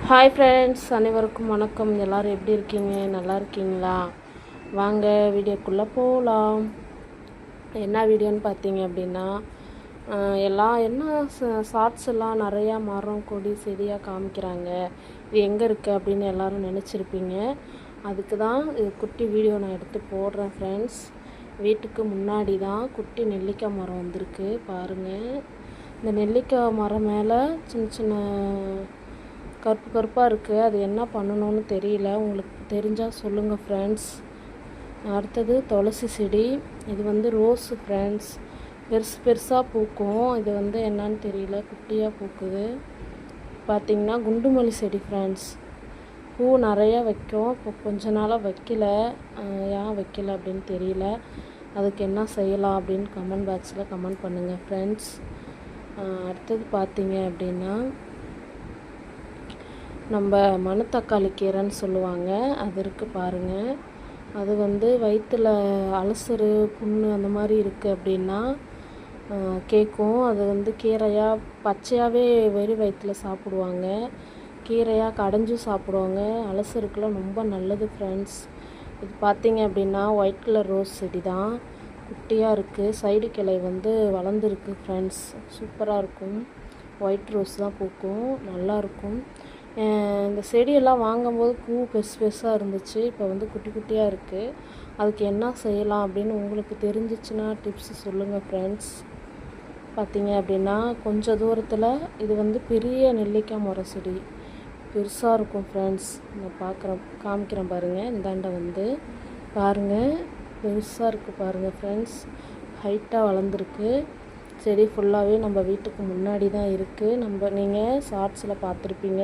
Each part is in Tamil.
ஹாய் ஃப்ரெண்ட்ஸ், அனைவருக்கும் வணக்கம். எல்லோரும் எப்படி இருக்கீங்க? நல்லா இருக்கீங்களா? வாங்க வீடியோக்குள்ளே போகலாம். என்ன வீடியோன்னு பார்த்தீங்க அப்படின்னா, ஷார்ட்ஸ் எல்லாம் நிறையா மரம் கொடி செடியாக காமிக்கிறாங்க. இது எங்கே இருக்குது அப்படின்னு எல்லோரும் நினச்சிருப்பீங்க. அதுக்கு தான் இது குட்டி வீடியோ நான் எடுத்து போடுறேன் ஃப்ரெண்ட்ஸ். வீட்டுக்கு முன்னாடி தான் குட்டி நெல்லிக்காய் மரம் வந்திருக்கு பாருங்கள். இந்த நெல்லிக்காய் மரம் மேலே சின்ன சின்ன கருப்பு கருப்பாக இருக்குது. அது என்ன பண்ணணும்னு தெரியல. உங்களுக்கு தெரிஞ்சால் சொல்லுங்கள் ஃப்ரெண்ட்ஸ். அடுத்தது துளசி செடி. இது வந்து ரோஸு ஃப்ரெண்ட்ஸ். பெருசாக பூக்கும். இது வந்து என்னன்னு தெரியல, குட்டியாக பூக்குது. பார்த்திங்கன்னா குண்டுமல்லி செடி ஃப்ரெண்ட்ஸ். பூ நிறையா வைக்கும். இப்போ கொஞ்ச நாளாக வைக்கல. ஏன் வைக்கல அப்படின்னு தெரியல. அதுக்கு என்ன செய்யலாம் அப்படின்னு கமெண்ட் பாக்ஸில் கமெண்ட் பண்ணுங்கள் ஃப்ரெண்ட்ஸ். அடுத்தது பார்த்தீங்க அப்படின்னா, நம்ம மணத்தக்காளி கீரைன்னு சொல்லுவாங்க, அது இருக்குது பாருங்கள். அது வந்து வயிற்றில் அலசரு புண்ணு அந்த மாதிரி இருக்குது அப்படின்னா கேட்கும். அது வந்து கீரையாக பச்சையாகவே வெறும் வயிற்றில் சாப்பிடுவாங்க, கீரையாக கடைஞ்சும் சாப்பிடுவாங்க. அலசருக்குலாம் ரொம்ப நல்லது ஃப்ரெண்ட்ஸ். இது பார்த்திங்க அப்படின்னா ஒயிட் கலர் ரோஸ் செடி தான். குட்டியாக இருக்குது. சைடு கிளை வந்து வளர்ந்துருக்கு ஃப்ரெண்ட்ஸ். சூப்பராக இருக்கும். ஒயிட் ரோஸ் தான் பூக்கும், நல்லாயிருக்கும். இந்த செடியெல்லாம் வாங்கும்போது பூ பெருசாக இருந்துச்சு. இப்போ வந்து குட்டி குட்டியாக இருக்குது. அதுக்கு என்ன செய்யலாம் அப்படின்னு உங்களுக்கு தெரிஞ்சிச்சுன்னா டிப்ஸ் சொல்லுங்கள் ஃப்ரெண்ட்ஸ். பார்த்தீங்க அப்படின்னா கொஞ்சம் தூரத்தில் இது வந்து பெரிய நெல்லிக்காய் மரம் செடி பெருசாக இருக்கும் ஃப்ரெண்ட்ஸ். நான் காமிக்கிறேன் பாருங்கள். இந்தாண்ட வந்து பாருங்கள், பெருசாக இருக்குது பாருங்கள் ஃப்ரெண்ட்ஸ். ஹைட்டாக வளர்ந்துருக்கு. செடி ஃபுல்லாகவே நம்ம வீட்டுக்கு முன்னாடி தான் இருக்குது. நீங்கள் ஷார்ட்ஸில் பார்த்துருப்பீங்க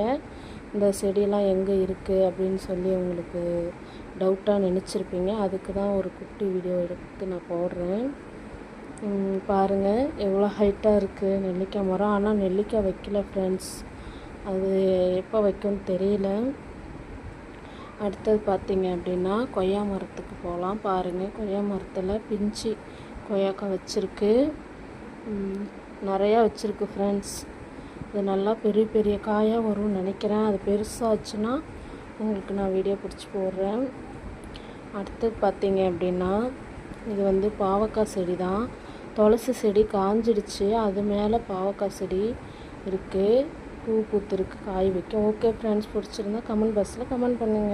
இந்த செடியெல்லாம் எங்கே இருக்குது அப்படின்னு சொல்லி உங்களுக்கு டவுட்டாக நினச்சிருப்பீங்க. அதுக்கு தான் ஒரு குட்டி வீடியோ எடுத்து நான் போடுறேன். பாருங்கள் எவ்வளோ ஹைட்டாக இருக்குது நெல்லிக்காய் மரம். ஆனால் நெல்லிக்காய் வைக்கல ஃப்ரெண்ட்ஸ். அது எப்போ வைக்கும்னு தெரியல. அடுத்தது பார்த்திங்க அப்படின்னா கொய்யா மரத்துக்கு போகலாம். பாருங்கள், கொய்யா மரத்தில் பிஞ்சு கொய்யாக்காய் வச்சுருக்கு. நிறையா வச்சுருக்கு ஃப்ரெண்ட்ஸ். இது நல்லா பெரிய பெரிய காயாக வரும்னு நினைக்கிறேன். அது பெருசாச்சுன்னா உங்களுக்கு நான் வீடியோ பிடிச்சி போடுறேன். அடுத்தது பார்த்திங்க அப்படின்னா இது வந்து பாவக்காய் செடி தான். துளசி செடி காஞ்சிடுச்சு. அது மேலே பாவக்காய் செடி இருக்குது. பூ பூத்துருக்கு, காய் வைக்கும். ஓகே ஃப்ரெண்ட்ஸ், பிடிச்சிருந்தா கமெண்ட் பாக்ஸில் கமெண்ட் பண்ணுங்கள்.